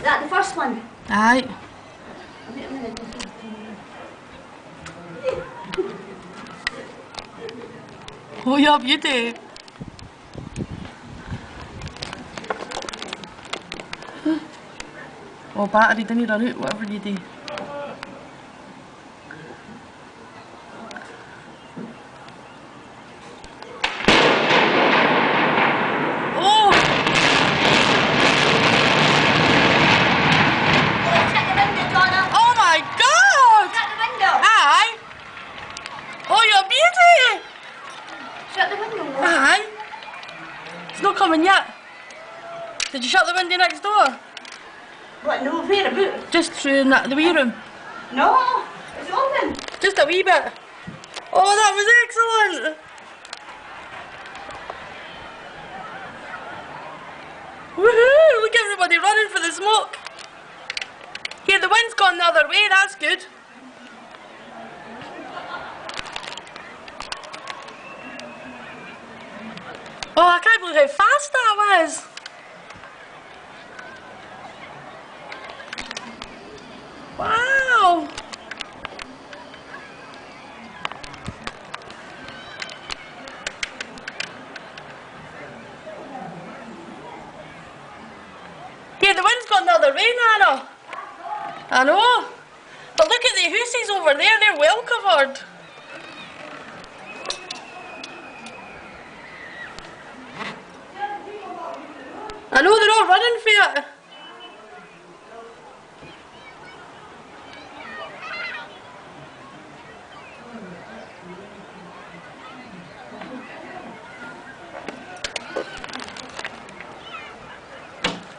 Is that the first one? Aye. Wait a minute. Oh, yeah, beauty. Oh, battery didn't run out, whatever you do. Oh! Shut the window, Donna. Oh my God! Shut the window. Aye. Oh, you're beauty. Shut the window. Aye. It's not coming yet. Did you shut the window next door? What, no, where about? Just through the wee room. No, it's open. Just a wee bit. Oh, that was excellent. Woohoo! Look at everybody running for the smoke. Here, the wind's gone the other way, that's good. Oh, I can't believe how fast that was. Wow. Here, the wind's gone the other way, Nana. I know. But look at the hoosies over there, they're well covered. I know, they're all running for it.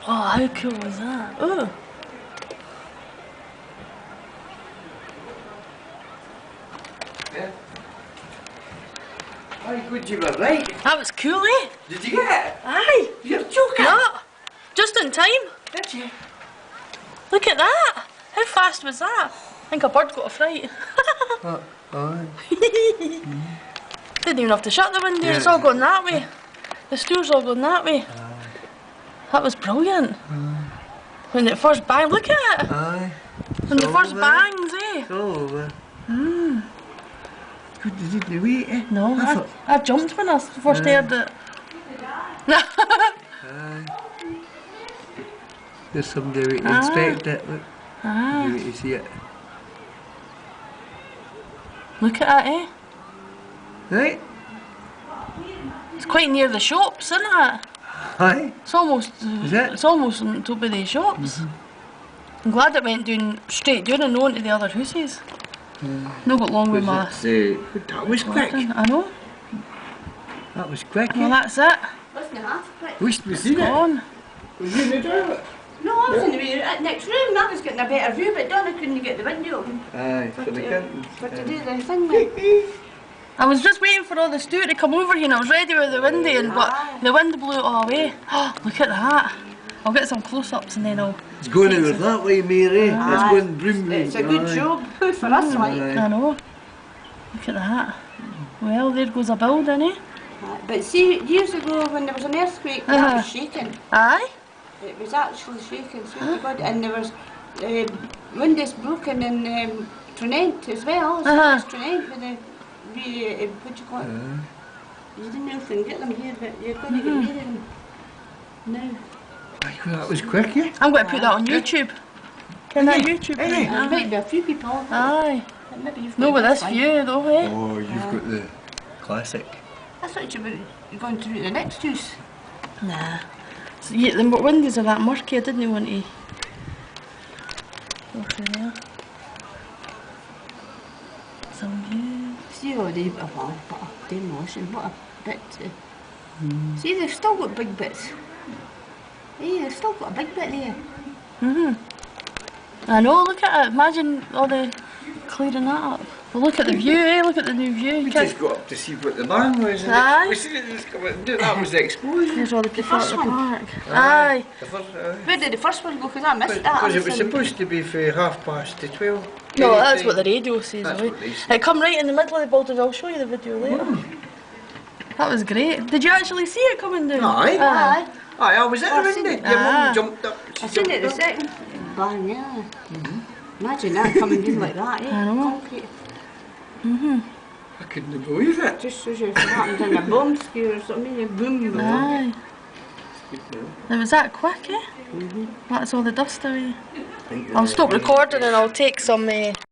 Oh, how cool was that? Oh. Yeah. Oh, good, you were right. That was cool, eh? Did you get it? Aye. You're joking. No. Just in time. Did you? Look at that. How fast was that? I think a bird got a fright. Oh. Didn't even have to shut the window, Yeah. it's all going that way. The store's all going that way. That was brilliant. When it first banged, look at it. Aye. When the It's first over. bangs, eh? It's all over. Good, did you wait, eh? No, I jumped when I first heard it. Aye. There's somebody waiting to inspect it. Look. Ah, You wait to see it. look at it, eh? Right? It's quite near the shops, isn't it? Aye. It's almost. Is it? It's almost on top of the shops. I'm glad it went down straight down and on to the other houses. No got long with my. That was quick. I know. That was quick. Well, eh? that's it. Wasn't it half quick? Wished we seen it. Gone. Was you in the toilet? No, I was in the next room. I was getting a better view, but Donna couldn't get the window open. Aye, for the curtains. For to do the thing with. I was just waiting for all the stew to come over here and I was ready with the window and but Aye. the wind blew it all away. Oh, look at that. I'll get some close-ups and then I'll... It's going over that way, Mary. It's Aye. going Broomview. It's a good job for us, like. I know. Look at that. Well, there goes a building, eh? But see, years ago when there was an earthquake, that was shaking. Aye. It was actually shaking, so good. And there was windows broken in Trinent as well. So it's Trinent with the, what do you call it? You didn't know if you can get them here, but you're going to get rid of them now. Aye, well, that was quick, yeah? I'm going to put that on YouTube. Can that YouTube? Aye. There might be a few people. Aye. But maybe you've No, got with this one. view though, eh? Oh, you've got the classic. I thought you were going through the next house. Nah. So, yeah, the windows are that murky, I didn't want to go through there. Some view. See all the demolition, what a bit. See, they've still got big bits. Hey, they've still got a big bit there. I know, look at it. Imagine all the clearing that up. Well, look at the view, eh? Look at the new view. We just got up to see what the man was. Aye. We seen it just come out and do that. Was the explosion. There's all the people at the first one. park. Aye. The first, Where did the first one go? Because I missed that. Because it was supposed to be for 12:30. No, that's what the radio says. That's away. what they say. It come right in the middle of the building. I'll show you the video later. That was great. Did you actually see it coming down? Aye. Aye. Aye, I was at Oh, the I seen window. it. Your Ah. mum jumped up. She I seen it the jumped up. second bang, yeah. Imagine that coming in like that, eh? I know. Concrete. I couldn't believe it. Just as if it happened in a bomb scare or something, you boom. Aye. Good now. It was that quick, eh? That's all the dust away. I'll stop recording and I'll take some